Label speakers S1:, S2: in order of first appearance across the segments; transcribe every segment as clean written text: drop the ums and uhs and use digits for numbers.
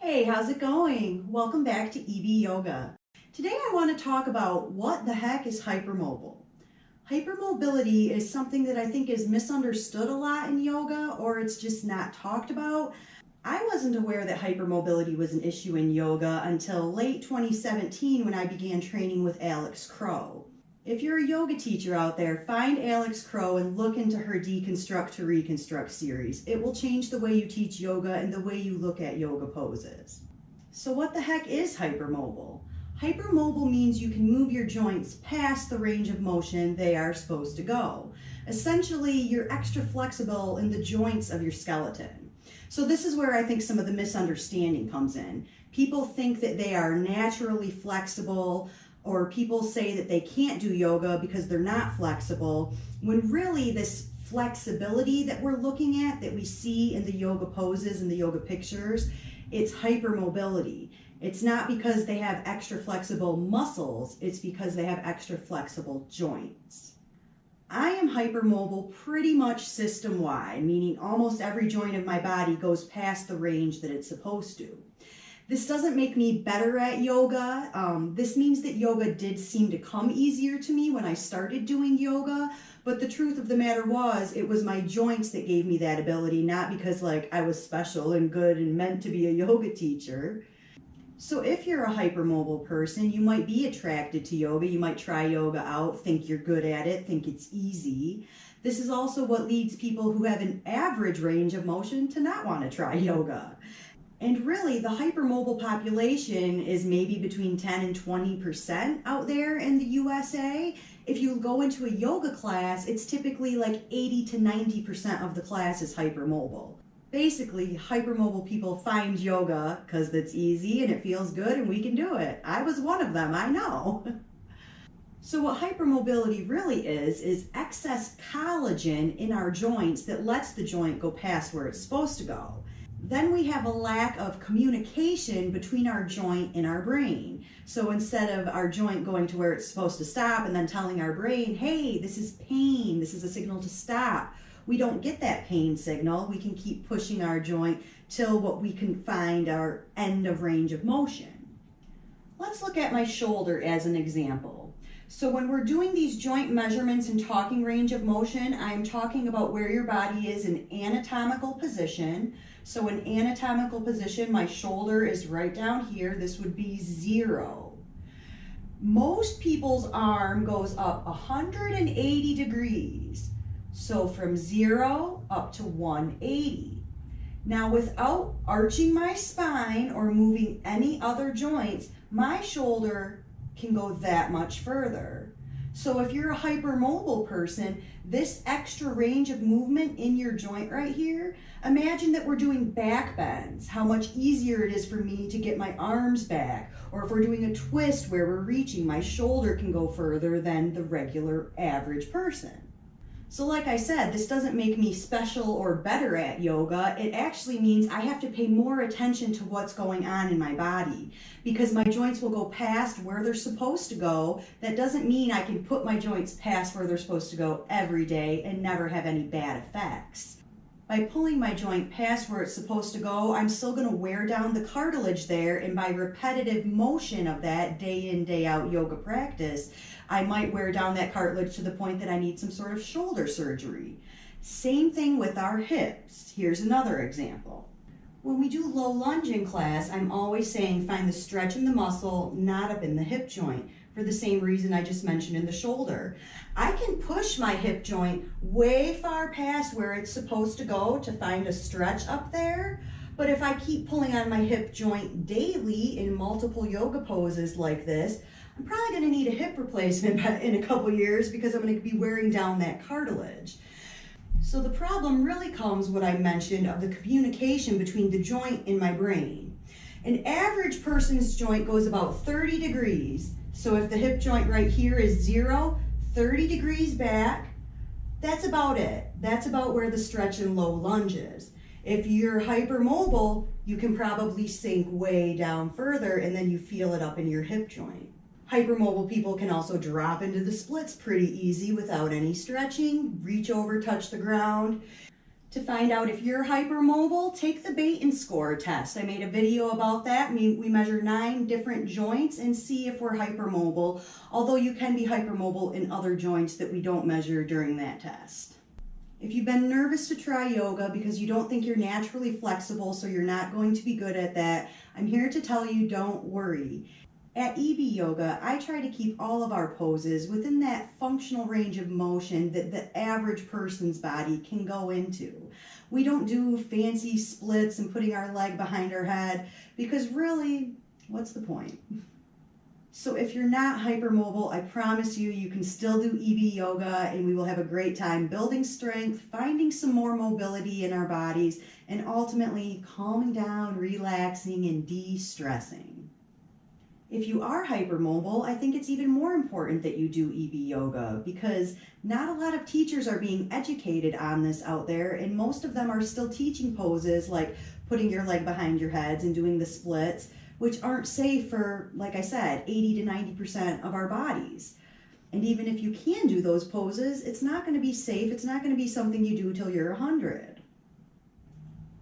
S1: Hey, how's it going? Welcome back to EB Yoga. Today I want to talk about what the heck is hypermobile. Hypermobility is something that I think is misunderstood a lot in yoga, or it's just not talked about. I wasn't aware that hypermobility was an issue in yoga until late 2017 when I began training with Alex Crow. If you're a yoga teacher out there, find Alex Crow and look into her Deconstruct to Reconstruct series. It will change the way you teach yoga and the way you look at yoga poses. So what the heck is hypermobile? Hypermobile means you can move your joints past the range of motion they are supposed to go. Essentially, you're extra flexible in the joints of your skeleton. So this is where I think some of the misunderstanding comes in. People think that they are naturally flexible, or people say that they can't do yoga because they're not flexible, when really this flexibility that we're looking at, that we see in the yoga poses and the yoga pictures, it's hypermobility. It's not because they have extra flexible muscles, it's because they have extra flexible joints. I am hypermobile pretty much system-wide, meaning almost every joint of my body goes past the range that it's supposed to. This doesn't make me better at yoga. This means that yoga did seem to come easier to me when I started doing yoga, but the truth of the matter was, it was my joints that gave me that ability, not because I was special and good and meant to be a yoga teacher. So if you're a hypermobile person, you might be attracted to yoga, you might try yoga out, think you're good at it, think it's easy. This is also what leads people who have an average range of motion to not want to try yoga. And really, the hypermobile population is maybe between 10 and 20% out there in the USA. If you go into a yoga class, it's typically like 80 to 90% of the class is hypermobile. Basically, hypermobile people find yoga because it's easy and it feels good and we can do it. I was one of them, I know. So what hypermobility really is excess collagen in our joints that lets the joint go past where it's supposed to go. Then we have a lack of communication between our joint and our brain. So instead of our joint going to where it's supposed to stop and then telling our brain, hey, this is pain, this is a signal to stop, we don't get that pain signal. We can keep pushing our joint till what we can find our end of range of motion. Let's look at my shoulder as an example. So when we're doing these joint measurements and talking range of motion, I'm talking about where your body is in anatomical position. So in anatomical position, my shoulder is right down here. This would be 0. Most people's arm goes up 180 degrees. So from 0 up to 180. Now without arching my spine or moving any other joints, my shoulder can go that much further. So if you're a hypermobile person, this extra range of movement in your joint right here, imagine that we're doing back bends, how much easier it is for me to get my arms back. Or if we're doing a twist where we're reaching, my shoulder can go further than the regular average person. So like I said, this doesn't make me special or better at yoga. It actually means I have to pay more attention to what's going on in my body because my joints will go past where they're supposed to go. That doesn't mean I can put my joints past where they're supposed to go every day and never have any bad effects. By pulling my joint past where it's supposed to go, I'm still going to wear down the cartilage there, and by repetitive motion of that day in, day out yoga practice, I might wear down that cartilage to the point that I need some sort of shoulder surgery. Same thing with our hips. Here's another example. When we do low lunge in class, I'm always saying find the stretch in the muscle, not up in the hip joint, for the same reason I just mentioned in the shoulder. I can push my hip joint way far past where it's supposed to go to find a stretch up there, but if I keep pulling on my hip joint daily in multiple yoga poses like this, I'm probably going to need a hip replacement in a couple years because I'm going to be wearing down that cartilage. So the problem really comes what I mentioned of the communication between the joint and my brain. An average person's joint goes about 30 degrees. So if the hip joint right here is 0, 30 degrees back, that's about it. That's about where the stretch in low lunge is. If you're hypermobile, you can probably sink way down further and then you feel it up in your hip joint. Hypermobile people can also drop into the splits pretty easy without any stretching, reach over, touch the ground. To find out if you're hypermobile, take the Baton score test. I made a video about that. We measure 9 different joints and see if we're hypermobile, although you can be hypermobile in other joints that we don't measure during that test. If you've been nervous to try yoga because you don't think you're naturally flexible, so you're not going to be good at that, I'm here to tell you don't worry. At EB Yoga, I try to keep all of our poses within that functional range of motion that the average person's body can go into. We don't do fancy splits and putting our leg behind our head because really, what's the point? So if you're not hypermobile, I promise you, you can still do EB Yoga and we will have a great time building strength, finding some more mobility in our bodies, and ultimately calming down, relaxing, and de-stressing. If you are hypermobile, I think it's even more important that you do EB Yoga because not a lot of teachers are being educated on this out there, and most of them are still teaching poses like putting your leg behind your heads and doing the splits, which aren't safe for, like I said, 80 to 90% of our bodies. And even if you can do those poses, it's not going to be safe. It's not going to be something you do till you're 100.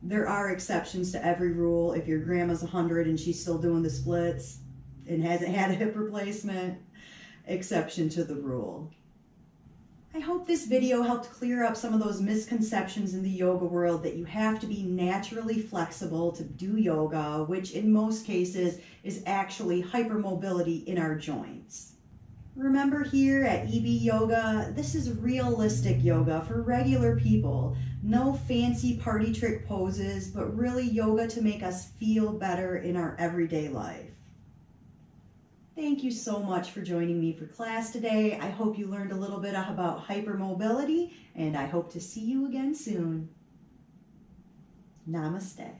S1: There are exceptions to every rule. If your grandma's 100 and she's still doing the splits and hasn't had a hip replacement, exception to the rule. I hope this video helped clear up some of those misconceptions in the yoga world that you have to be naturally flexible to do yoga, which in most cases is actually hypermobility in our joints. Remember, here at EB Yoga, this is realistic yoga for regular people. No fancy party trick poses, but really yoga to make us feel better in our everyday life. Thank you so much for joining me for class today. I hope you learned a little bit about hypermobility, and I hope to see you again soon. Namaste.